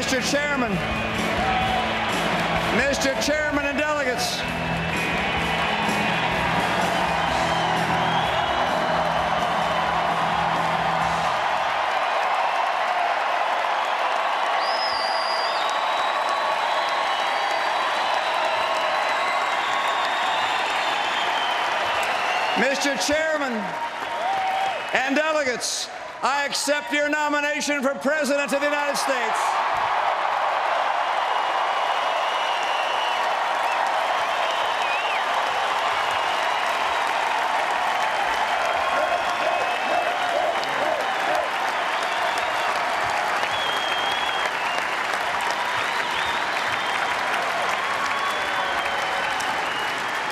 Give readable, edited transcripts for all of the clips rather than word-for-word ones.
Mr. Chairman, Mr. Chairman and delegates, Mr. Chairman and delegates, I accept your nomination for President of the United States.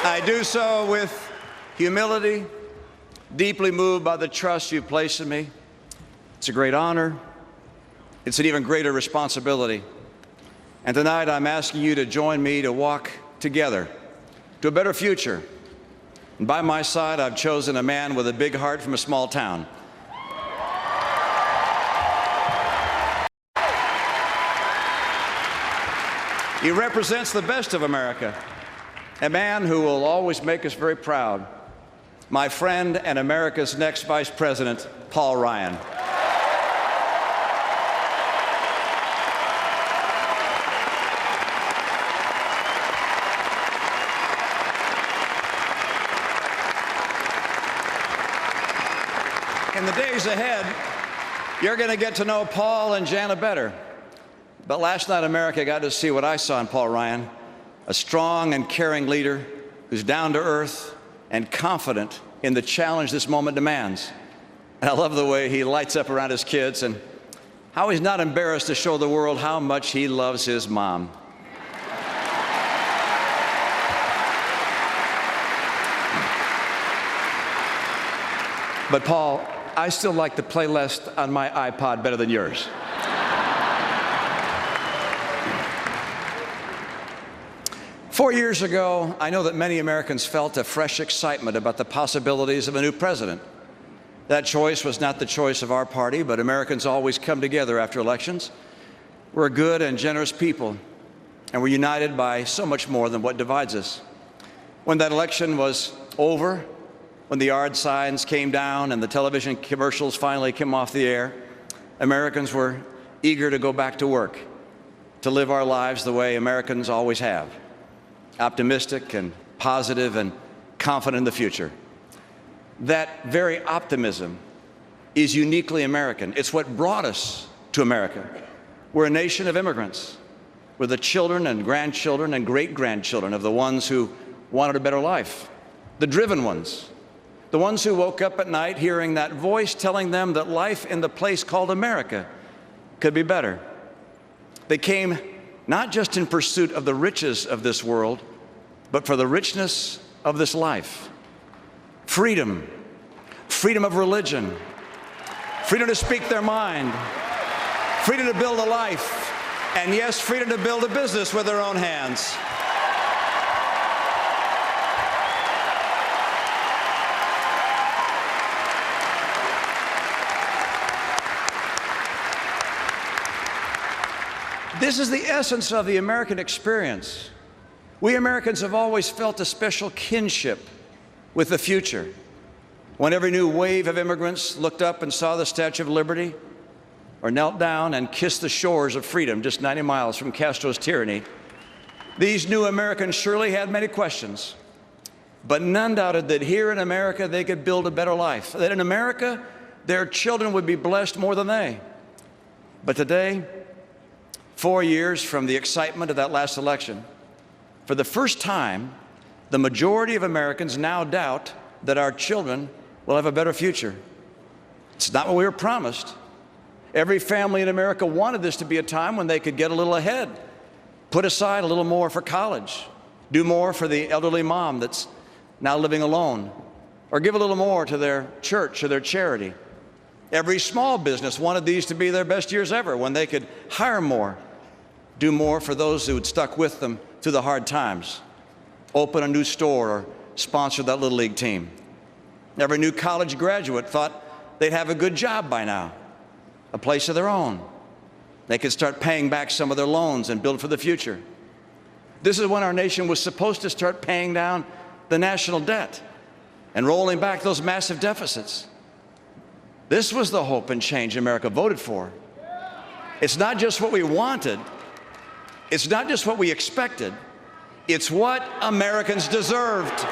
I do so with humility, deeply moved by the trust you've placed in me. It's a great honor. It's an even greater responsibility. And tonight I'm asking you to join me to walk together to a better future. And by my side, I've chosen a man with a big heart from a small town. He represents the best of America, a man who will always make us very proud. My friend and America's next Vice President, Paul Ryan. In the days ahead, you're going to get to know Paul and Jana better. But last night, America got to see what I saw in Paul Ryan, a strong and caring leader who's down to earth and confident in the challenge this moment demands. And I love the way he lights up around his kids and how he's not embarrassed to show the world how much he loves his mom. But Paul, I still like the playlist on my iPod better than yours. Four years ago, I know that many Americans felt a fresh excitement about the possibilities of a new president. That choice was not the choice of our party, but Americans always come together after elections. We're a good and generous people, and we're united by so much more than what divides us. When that election was over, when the yard signs came down and the television commercials finally came off the air, Americans were eager to go back to work, to live our lives the way Americans always have. Optimistic and positive and confident in the future. That very optimism is uniquely American. It's what brought us to America. We're a nation of immigrants. We're the children and grandchildren and great-grandchildren of the ones who wanted a better life, the driven ones, the ones who woke up at night hearing that voice telling them that life in the place called America could be better. They came not just in pursuit of the riches of this world, but for the richness of this life. Freedom, freedom of religion, freedom to speak their mind, freedom to build a life, and yes, freedom to build a business with their own hands. This is the essence of the American experience. We Americans have always felt a special kinship with the future. When every new wave of immigrants looked up and saw the Statue of Liberty, or knelt down and kissed the shores of freedom just 90 miles from Castro's tyranny, these new Americans surely had many questions, but none doubted that here in America they could build a better life, that in America their children would be blessed more than they. But today, 4 years from the excitement of that last election, for the first time, the majority of Americans now doubt that our children will have a better future. It's not what we were promised. Every family in America wanted this to be a time when they could get a little ahead, put aside a little more for college, do more for the elderly mom that's now living alone, or give a little more to their church or their charity. Every small business wanted these to be their best years ever, when they could hire more, do more for those who had stuck with them through the hard times, open a new store or sponsor that Little League team. Every new college graduate thought they'd have a good job by now, a place of their own. They could start paying back some of their loans and build for the future. This is when our nation was supposed to start paying down the national debt and rolling back those massive deficits. This was the hope and change America voted for. It's not just what we wanted. It's not just what we expected. It's what Americans deserved.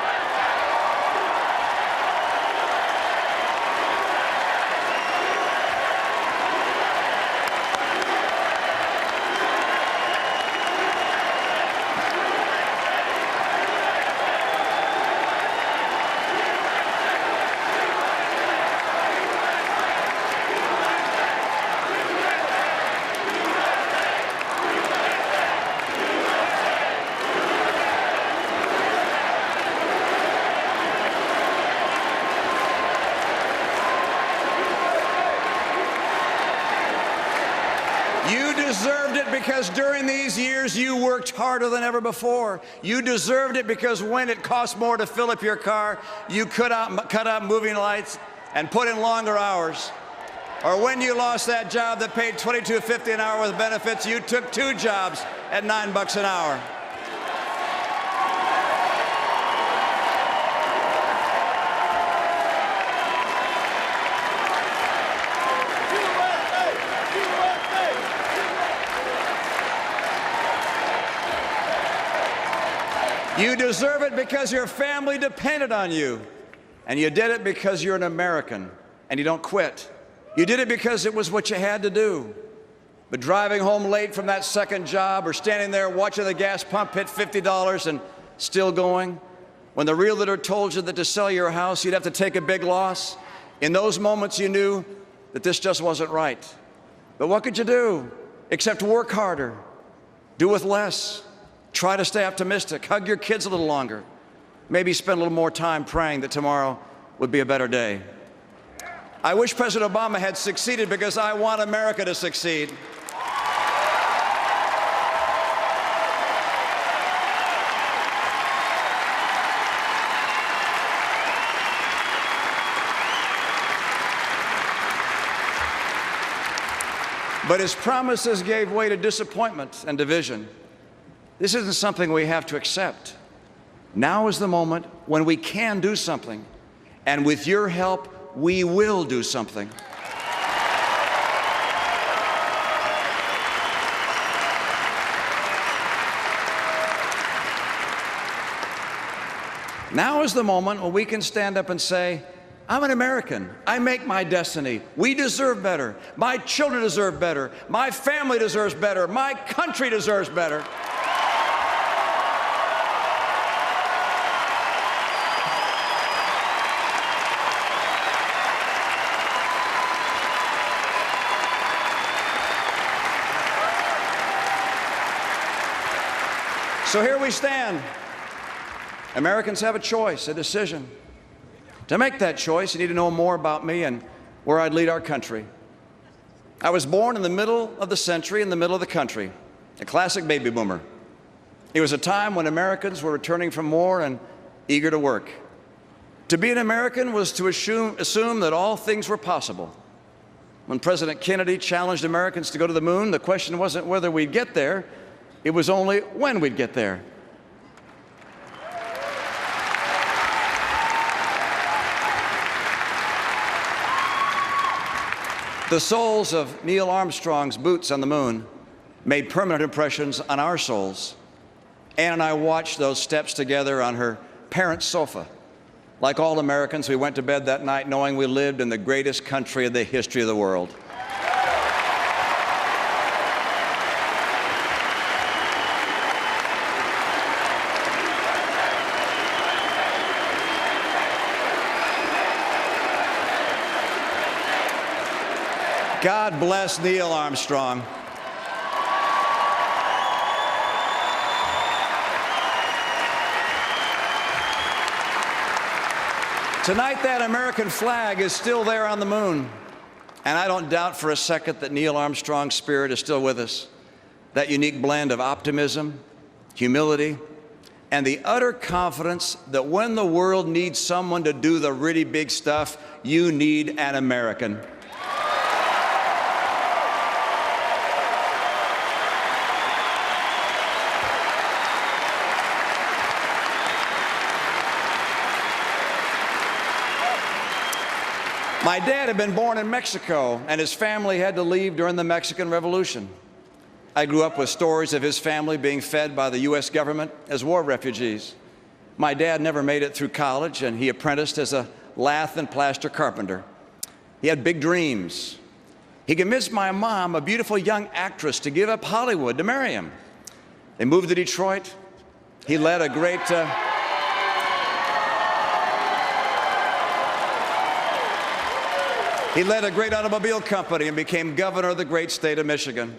You deserved it because during these years you worked harder than ever before. You deserved it because when it cost more to fill up your car, you cut out moving lights and put in longer hours. Or when you lost that job that paid $22.50 an hour with benefits, you took 2 jobs at $9 an hour. You deserve it because your family depended on you. And you did it because you're an American and you don't quit. You did it because it was what you had to do. But driving home late from that second job or standing there watching the gas pump hit $50 and still going, when the realtor told you that to sell your house you'd have to take a big loss, in those moments you knew that this just wasn't right. But what could you do except work harder, do with less? Try to stay optimistic. Hug your kids a little longer. Maybe spend a little more time praying that tomorrow would be a better day. I wish President Obama had succeeded because I want America to succeed. But his promises gave way to disappointment and division. This isn't something we have to accept. Now is the moment when we can do something. And with your help, we will do something. Now is the moment when we can stand up and say, I'm an American. I make my destiny. We deserve better. My children deserve better. My family deserves better. My country deserves better. So here we stand. Americans have a choice, a decision. To make that choice, you need to know more about me and where I'd lead our country. I was born in the middle of the century, in the middle of the country, a classic baby boomer. It was a time when Americans were returning from war and eager to work. To be an American was to assume that all things were possible. When President Kennedy challenged Americans to go to the moon, the question wasn't whether we'd get there, it was only when we'd get there. The soles of Neil Armstrong's boots on the moon made permanent impressions on our souls. Ann and I watched those steps together on her parents' sofa. Like all Americans, we went to bed that night knowing we lived in the greatest country in the history of the world. God bless Neil Armstrong. Tonight, that American flag is still there on the moon. And I don't doubt for a second that Neil Armstrong's spirit is still with us. That unique blend of optimism, humility, and the utter confidence that when the world needs someone to do the really big stuff, you need an American. My dad had been born in Mexico, and his family had to leave during the Mexican Revolution. I grew up with stories of his family being fed by the U.S. government as war refugees. My dad never made it through college, and he apprenticed as a lath and plaster carpenter. He had big dreams. He convinced my mom, a beautiful young actress, to give up Hollywood to marry him. They moved to Detroit. He led a great automobile company and became governor of the great state of Michigan.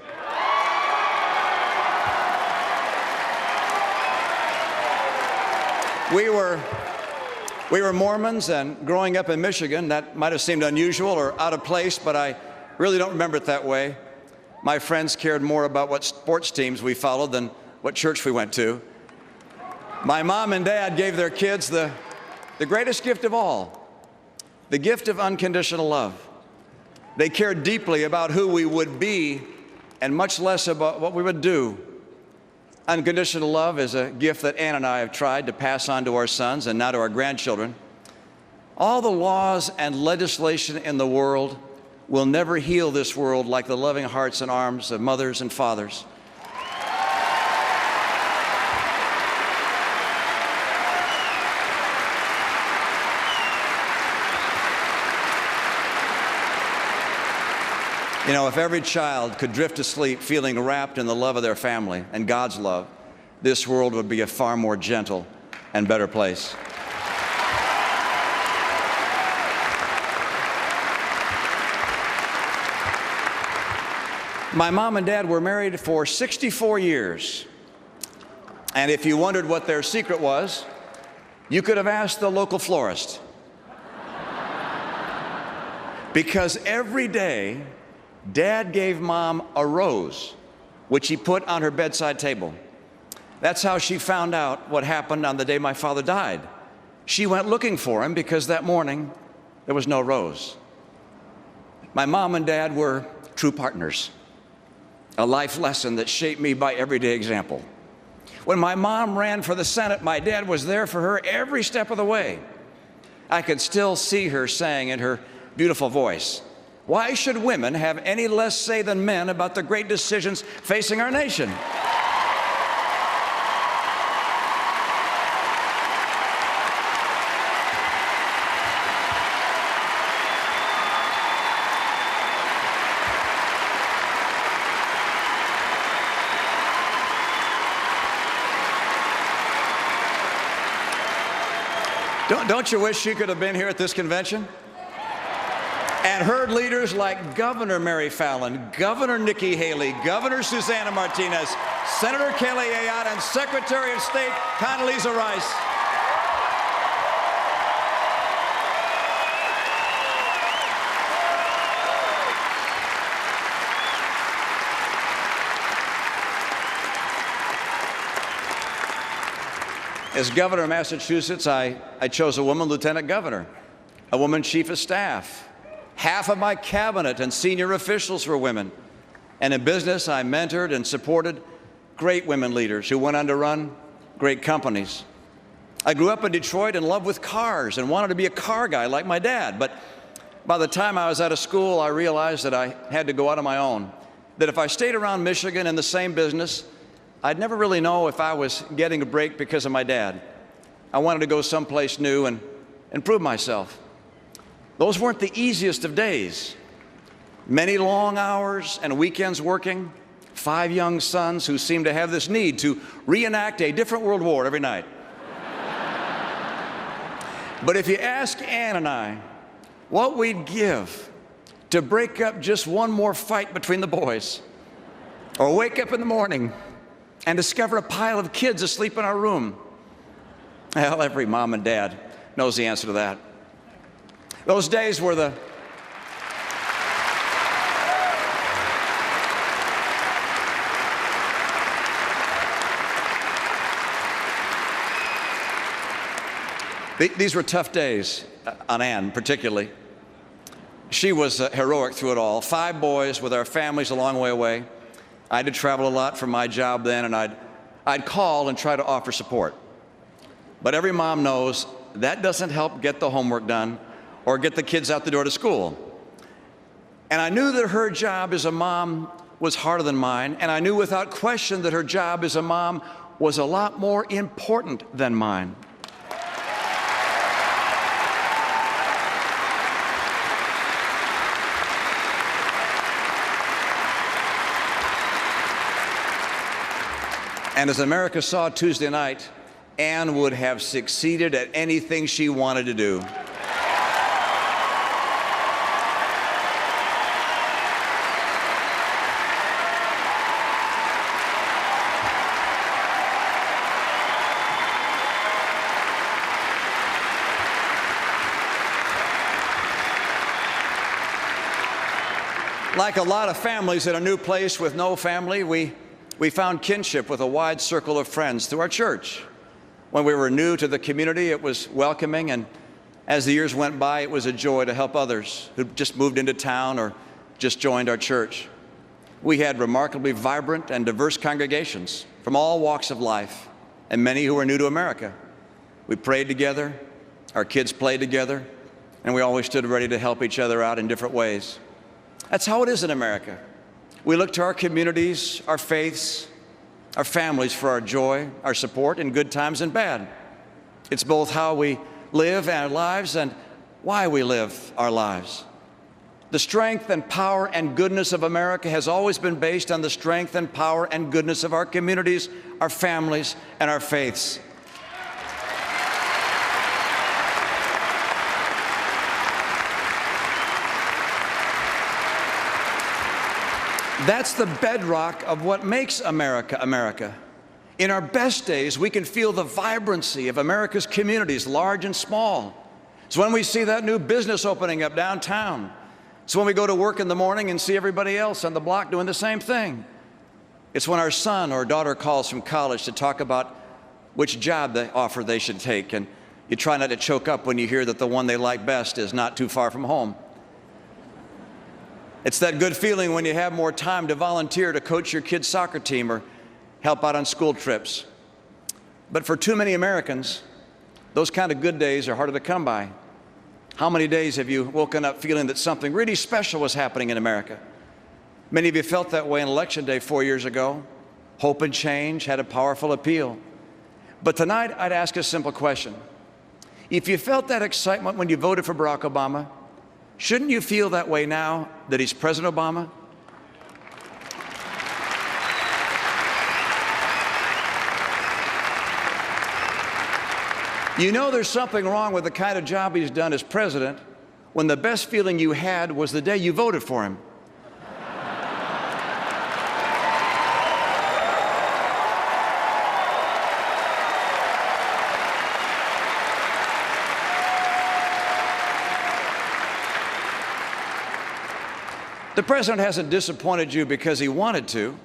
We were Mormons, and growing up in Michigan, that might have seemed unusual or out of place, but I really don't remember it that way. My friends cared more about what sports teams we followed than what church we went to. My mom and dad gave their kids the greatest gift of all, the gift of unconditional love. They cared deeply about who we would be and much less about what we would do. Unconditional love is a gift that Ann and I have tried to pass on to our sons and now to our grandchildren. All the laws and legislation in the world will never heal this world like the loving hearts and arms of mothers and fathers. You know, if every child could drift to sleep feeling wrapped in the love of their family and God's love, this world would be a far more gentle and better place. My mom and dad were married for 64 years. And if you wondered what their secret was, you could have asked the local florist. Because every day, Dad gave Mom a rose, which he put on her bedside table. That's how she found out what happened on the day my father died. She went looking for him because that morning there was no rose. My mom and dad were true partners, a life lesson that shaped me by everyday example. When my mom ran for the Senate, my dad was there for her every step of the way. I could still see her saying in her beautiful voice, "Why should women have any less say than men about the great decisions facing our nation?" Don't you wish you could have been here at this convention and heard leaders like Governor Mary Fallin, Governor Nikki Haley, Governor Susana Martinez, Senator Kelly Ayotte, and Secretary of State Condoleezza Rice? As governor of Massachusetts, I chose a woman lieutenant governor, a woman chief of staff. Half of my cabinet and senior officials were women. And in business, I mentored and supported great women leaders who went on to run great companies. I grew up in Detroit in love with cars and wanted to be a car guy like my dad. But by the time I was out of school, I realized that I had to go out on my own, that if I stayed around Michigan in the same business, I'd never really know if I was getting a break because of my dad. I wanted to go someplace new and prove myself. Those weren't the easiest of days. Many long hours and weekends working, 5 young sons who seemed to have this need to reenact a different world war every night. But if you ask Ann and I what we'd give to break up just one more fight between the boys, or wake up in the morning and discover a pile of kids asleep in our room, well, every mom and dad knows the answer to that. Those days were these were tough days on Ann, particularly. She was heroic through it all. 5 boys with our families a long way away. I had to travel a lot for my job then, and I'd call and try to offer support. But every mom knows that doesn't help get the homework done or get the kids out the door to school. And I knew that her job as a mom was harder than mine, and I knew without question that her job as a mom was a lot more important than mine. And as America saw Tuesday night, Ann would have succeeded at anything she wanted to do. Like a lot of families in a new place with no family, we found kinship with a wide circle of friends through our church. When we were new to the community, it was welcoming, and as the years went by, it was a joy to help others who just moved into town or just joined our church. We had remarkably vibrant and diverse congregations from all walks of life, and many who were new to America. We prayed together, our kids played together, and we always stood ready to help each other out in different ways. That's how it is in America. We look to our communities, our faiths, our families for our joy, our support in good times and bad. It's both how we live our lives and why we live our lives. The strength and power and goodness of America has always been based on the strength and power and goodness of our communities, our families, and our faiths. That's the bedrock of what makes America, America. In our best days, we can feel the vibrancy of America's communities, large and small. It's when we see that new business opening up downtown. It's when we go to work in the morning and see everybody else on the block doing the same thing. It's when our son or daughter calls from college to talk about which job offer they should take, and you try not to choke up when you hear that the one they like best is not too far from home. It's that good feeling when you have more time to volunteer to coach your kid's soccer team or help out on school trips. But for too many Americans, those kind of good days are harder to come by. How many days have you woken up feeling that something really special was happening in America? Many of you felt that way on Election Day 4 years ago. Hope and change had a powerful appeal. But tonight, I'd ask a simple question. If you felt that excitement when you voted for Barack Obama, shouldn't you feel that way now that he's President Obama? You know there's something wrong with the kind of job he's done as president when the best feeling you had was the day you voted for him. The president hasn't disappointed you because he wanted to.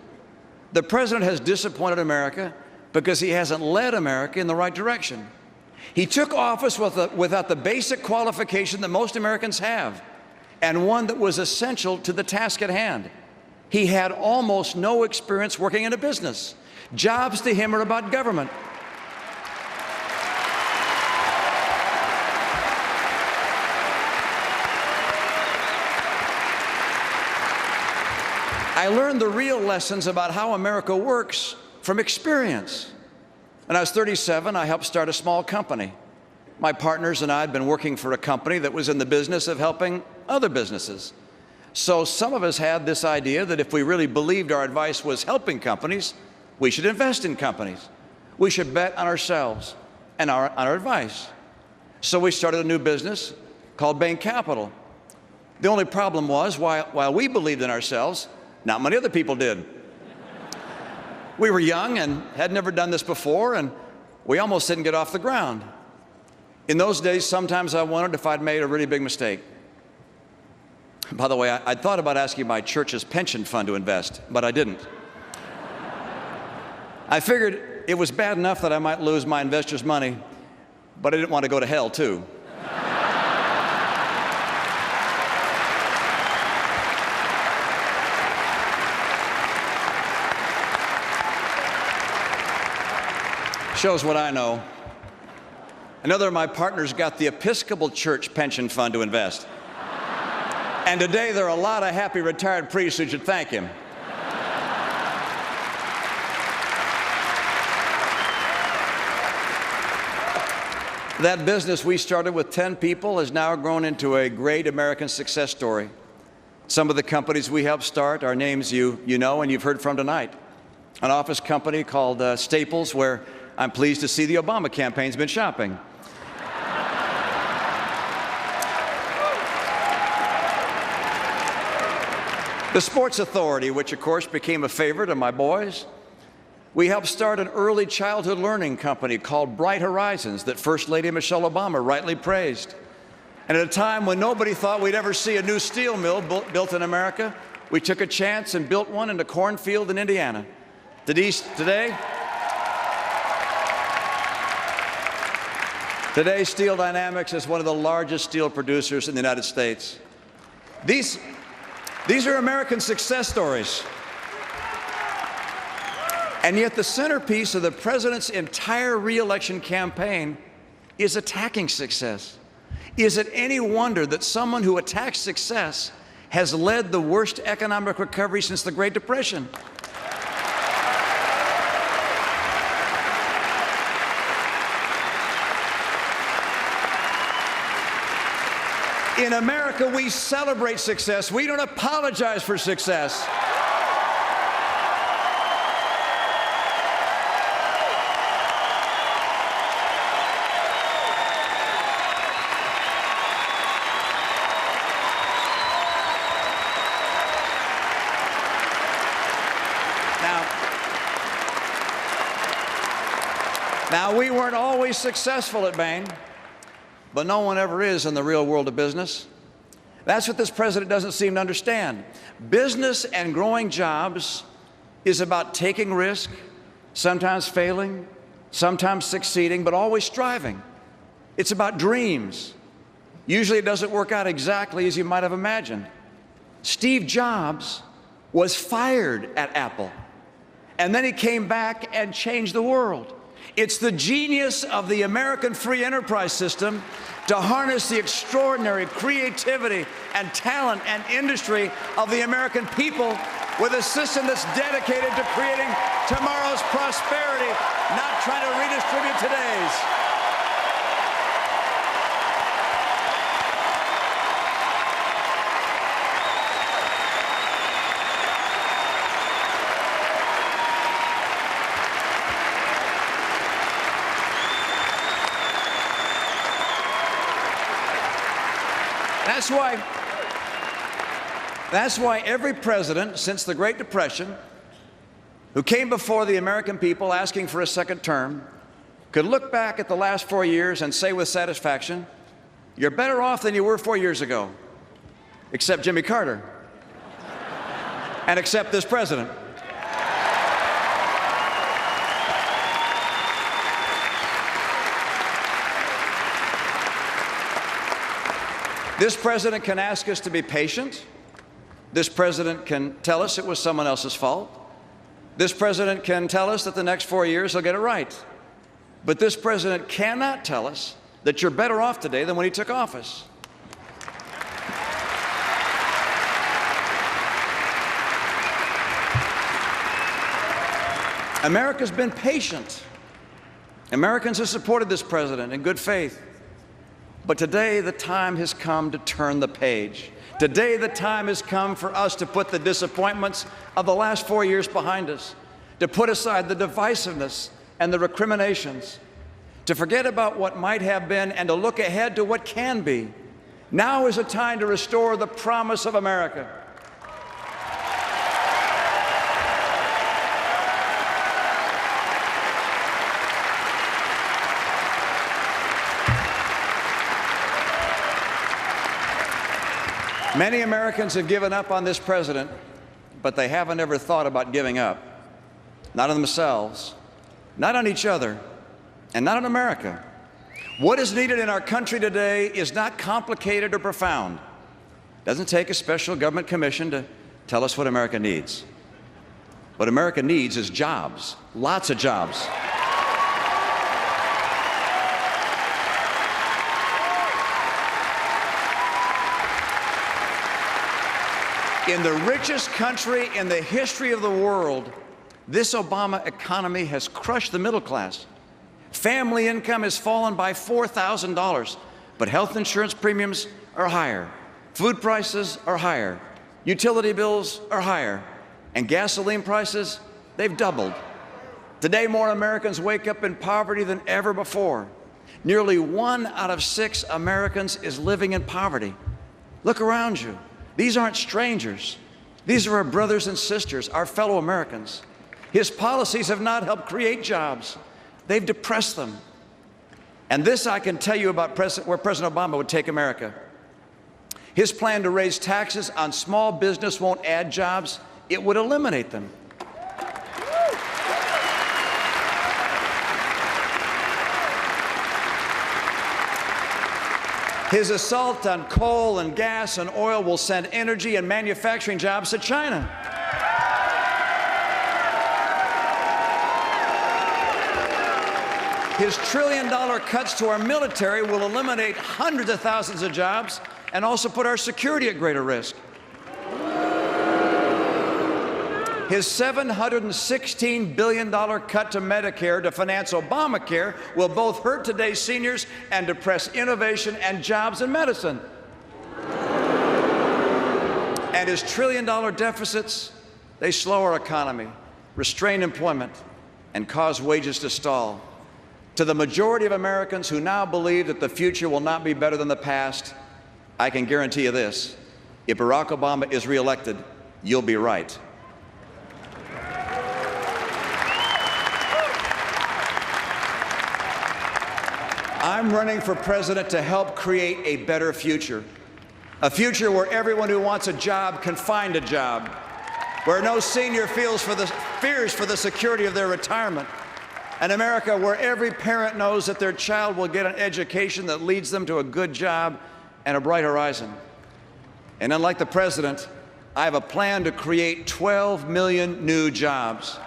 The president has disappointed America because he hasn't led America in the right direction. He took office without the basic qualification that most Americans have, and one that was essential to the task at hand. He had almost no experience working in a business. Jobs to him are about government. I learned the real lessons about how America works from experience. When I was 37, I helped start a small company. My partners and I had been working for a company that was in the business of helping other businesses. So some of us had this idea that if we really believed our advice was helping companies, we should invest in companies. We should bet on ourselves and on our advice. So we started a new business called Bain Capital. The only problem was, while we believed in ourselves, not many other people did. We were young and had never done this before, and we almost didn't get off the ground. In those days, sometimes I wondered if I'd made a really big mistake. By the way, I'd thought about asking my church's pension fund to invest, but I didn't. I figured it was bad enough that I might lose my investors' money, but I didn't want to go to hell, too. Shows what I know. Another of my partners got the Episcopal Church pension fund to invest. And today there are a lot of happy retired priests who should thank him. That business we started with 10 people has now grown into a great American success story. Some of the companies we helped start are names you know and you've heard from tonight. An office company called Staples, where I'm pleased to see the Obama campaign's been shopping. The Sports Authority, which of course became a favorite of my boys. We helped start an early childhood learning company called Bright Horizons that First Lady Michelle Obama rightly praised. And at a time when nobody thought we'd ever see a new steel mill built in America, we took a chance and built one in a cornfield in Indiana. Today, Steel Dynamics is one of the largest steel producers in the United States. These are American success stories. And yet the centerpiece of the president's entire re-election campaign is attacking success. Is it any wonder that someone who attacks success has led the worst economic recovery since the Great Depression? In America, we celebrate success. We don't apologize for success. Now, we weren't always successful at Bain, but no one ever is in the real world of business. That's what this president doesn't seem to understand. Business and growing jobs is about taking risk, sometimes failing, sometimes succeeding, but always striving. It's about dreams. Usually it doesn't work out exactly as you might have imagined. Steve Jobs was fired at Apple, and then he came back and changed the world. It's the genius of the American free enterprise system to harness the extraordinary creativity and talent and industry of the American people with a system that's dedicated to creating tomorrow's prosperity, not trying to redistribute today's. That's why every president since the Great Depression who came before the American people asking for a second term could look back at the last 4 years and say with satisfaction, you're better off than you were 4 years ago, except Jimmy Carter, and except this president. This president can ask us to be patient. This president can tell us it was someone else's fault. This president can tell us that the next 4 years he'll get it right. But this president cannot tell us that you're better off today than when he took office. America's been patient. Americans have supported this president in good faith. But today, the time has come to turn the page. Today, the time has come for us to put the disappointments of the last 4 years behind us, to put aside the divisiveness and the recriminations, to forget about what might have been and to look ahead to what can be. Now is a time to restore the promise of America. Many Americans have given up on this president, but they haven't ever thought about giving up. Not on themselves, not on each other, and not on America. What is needed in our country today is not complicated or profound. It doesn't take a special government commission to tell us what America needs. What America needs is jobs, lots of jobs. In the richest country in the history of the world, this Obama economy has crushed the middle class. Family income has fallen by $4,000, but health insurance premiums are higher, food prices are higher, utility bills are higher, and gasoline prices, they've doubled. Today, more Americans wake up in poverty than ever before. Nearly 1 out of 6 Americans is living in poverty. Look around you. These aren't strangers. These are our brothers and sisters, our fellow Americans. His policies have not helped create jobs. They've depressed them. And this I can tell you about where President Obama would take America. His plan to raise taxes on small business won't add jobs. It would eliminate them. His assault on coal and gas and oil will send energy and manufacturing jobs to China. His trillion-dollar cuts to our military will eliminate hundreds of thousands of jobs and also put our security at greater risk. His $716 billion cut to Medicare to finance Obamacare will both hurt today's seniors and depress innovation and jobs in medicine. And his trillion-dollar deficits, they slow our economy, restrain employment, and cause wages to stall. To the majority of Americans who now believe that the future will not be better than the past, I can guarantee you this: if Barack Obama is reelected, you'll be right. I'm running for president to help create a better future. A future where everyone who wants a job can find a job. Where no senior fears for the security of their retirement. An America where every parent knows that their child will get an education that leads them to a good job and a bright horizon. And unlike the president, I have a plan to create 12 million new jobs.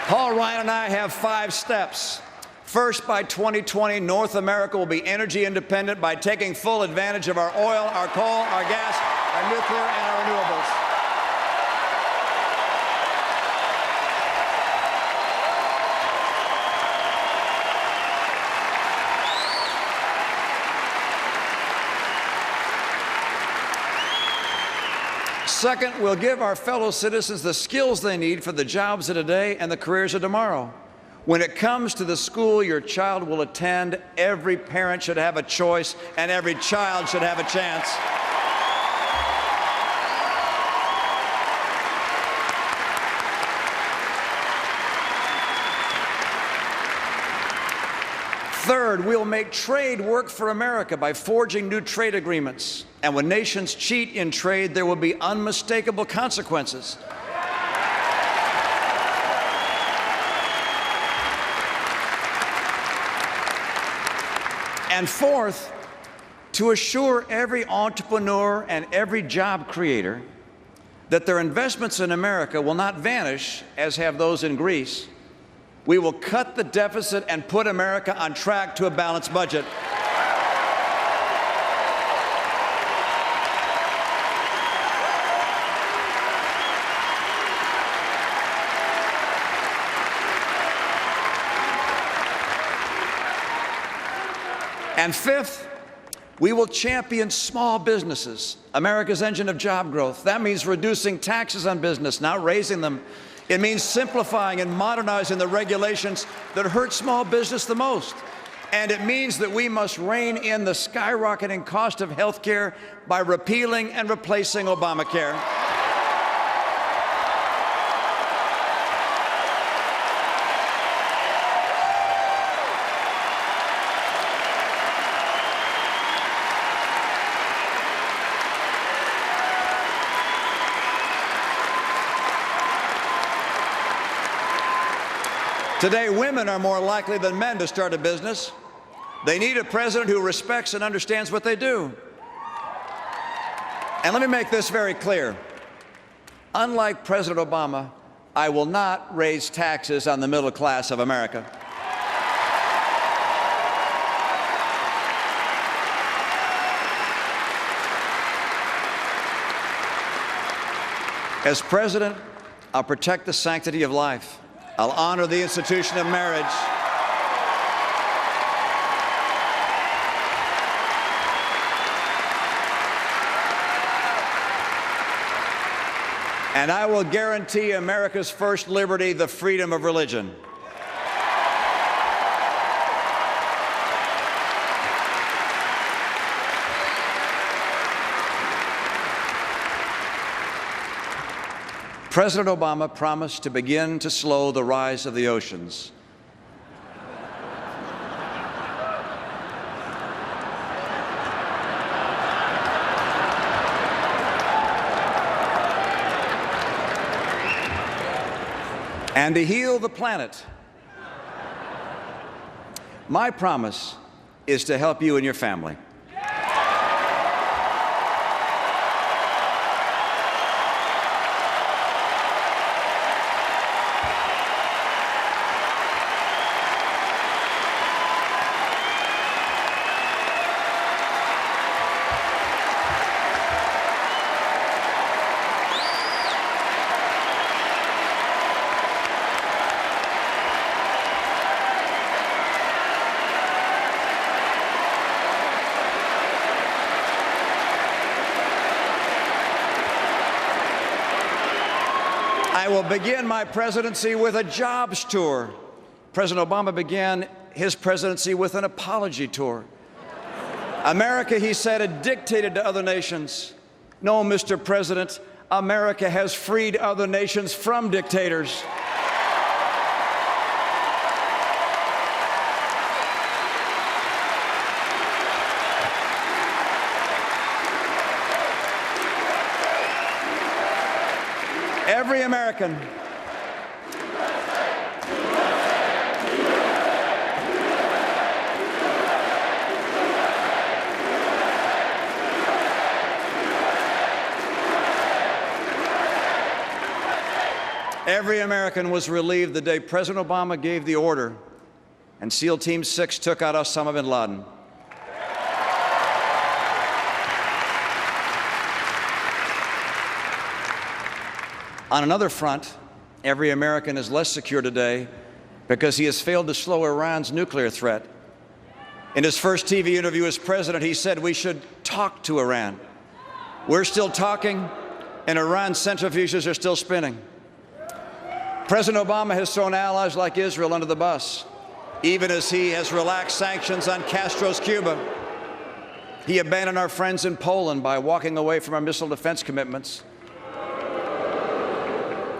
Paul Ryan and I have 5 steps. First, by 2020, North America will be energy independent by taking full advantage of our oil, our coal, our gas, our nuclear, and our renewables. Second, we'll give our fellow citizens the skills they need for the jobs of today and the careers of tomorrow. When it comes to the school your child will attend, every parent should have a choice and every child should have a chance. Third, we'll make trade work for America by forging new trade agreements. And when nations cheat in trade, there will be unmistakable consequences. And fourth, to assure every entrepreneur and every job creator that their investments in America will not vanish, as have those in Greece, we will cut the deficit and put America on track to a balanced budget. And fifth, we will champion small businesses, America's engine of job growth. That means reducing taxes on business, not raising them. It means simplifying and modernizing the regulations that hurt small business the most. And it means that we must rein in the skyrocketing cost of health care by repealing and replacing Obamacare. Today, women are more likely than men to start a business. They need a president who respects and understands what they do. And let me make this very clear. Unlike President Obama, I will not raise taxes on the middle class of America. As president, I'll protect the sanctity of life. I'll honor the institution of marriage. And I will guarantee America's first liberty, the freedom of religion. President Obama promised to begin to slow the rise of the oceans. And to heal the planet. My promise is to help you and your family. I will begin my presidency with a jobs tour. President Obama began his presidency with an apology tour. America, he said, had dictated to other nations. No, Mr. President, America has freed other nations from dictators. Every American. Every American was relieved the day President Obama gave the order and SEAL Team 6 took out Osama bin Laden. On another front, every American is less secure today because he has failed to slow Iran's nuclear threat. In his first TV interview as president, he said we should talk to Iran. We're still talking, and Iran's centrifuges are still spinning. President Obama has thrown allies like Israel under the bus, even as he has relaxed sanctions on Castro's Cuba. He abandoned our friends in Poland by walking away from our missile defense commitments.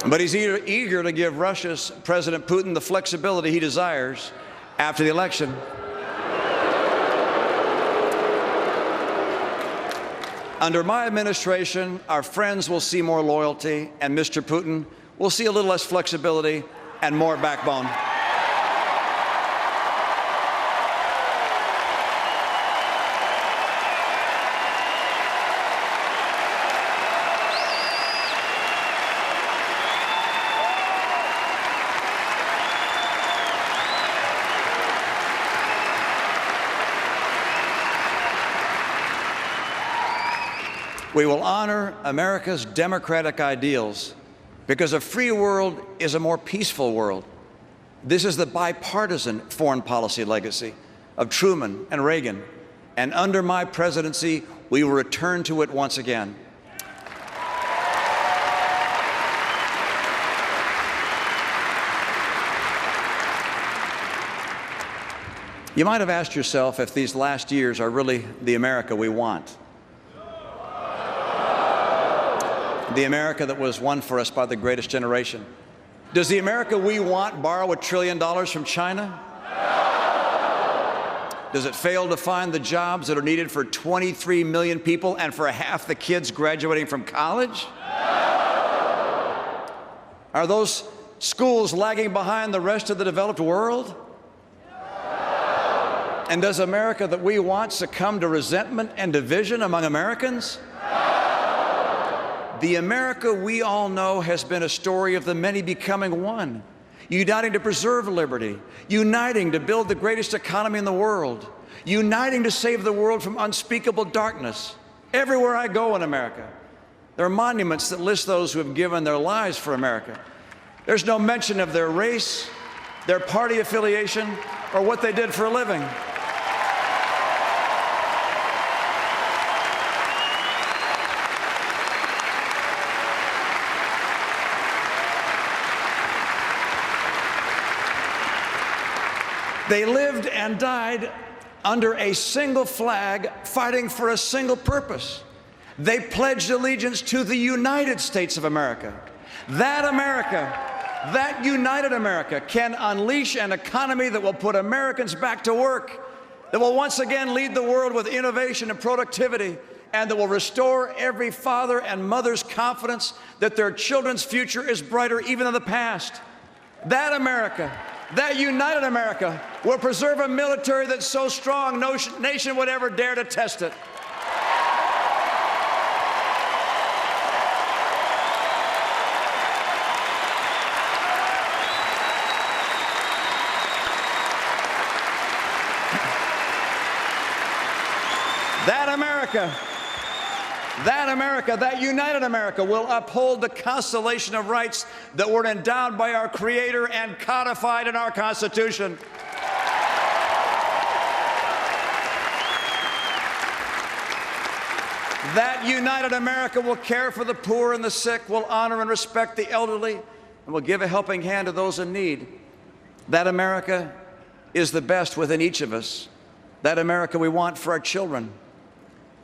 But he's eager to give Russia's President Putin the flexibility he desires after the election. Under my administration, our friends will see more loyalty, and Mr. Putin will see a little less flexibility and more backbone. We will honor America's democratic ideals because a free world is a more peaceful world. This is the bipartisan foreign policy legacy of Truman and Reagan, and under my presidency, we will return to it once again. You might have asked yourself if these last years are really the America we want. The America that was won for us by the greatest generation. Does the America we want borrow $1 trillion from China? Does it fail to find the jobs that are needed for 23 million people and for half the kids graduating from college? Are those schools lagging behind the rest of the developed world? And does America that we want succumb to resentment and division among Americans? The America we all know has been a story of the many becoming one, uniting to preserve liberty, uniting to build the greatest economy in the world, uniting to save the world from unspeakable darkness. Everywhere I go in America, there are monuments that list those who have given their lives for America. There's no mention of their race, their party affiliation, or what they did for a living. They lived and died under a single flag, fighting for a single purpose. They pledged allegiance to the United States of America. That America, that united America, can unleash an economy that will put Americans back to work, that will once again lead the world with innovation and productivity, and that will restore every father and mother's confidence that their children's future is brighter even than the past. That America, that united America, will preserve a military that's so strong no nation would ever dare to test it. That America, that united America, will uphold the constellation of rights that were endowed by our Creator and codified in our Constitution. That united America will care for the poor and the sick, will honor and respect the elderly, and will give a helping hand to those in need. That America is the best within each of us. That America we want for our children.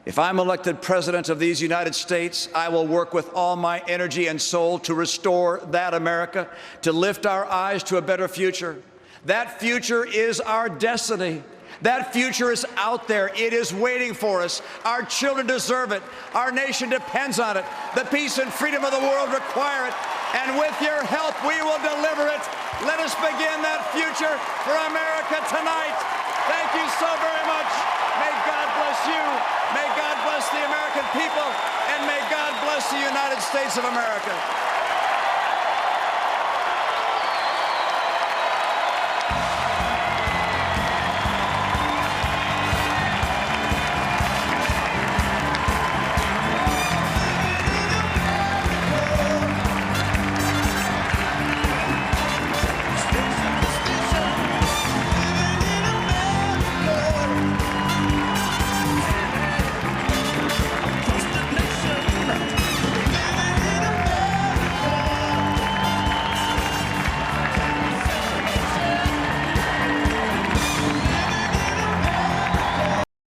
If I'm elected President of these United States, I will work with all my energy and soul to restore that America, to lift our eyes to a better future. That future is our destiny. That future is out there. It is waiting for us. Our children deserve it. Our nation depends on it. The peace and freedom of the world require it. And with your help, we will deliver it. Let us begin that future for America tonight. Thank you so very much. May God bless you. May God bless the American people. And may God bless the United States of America.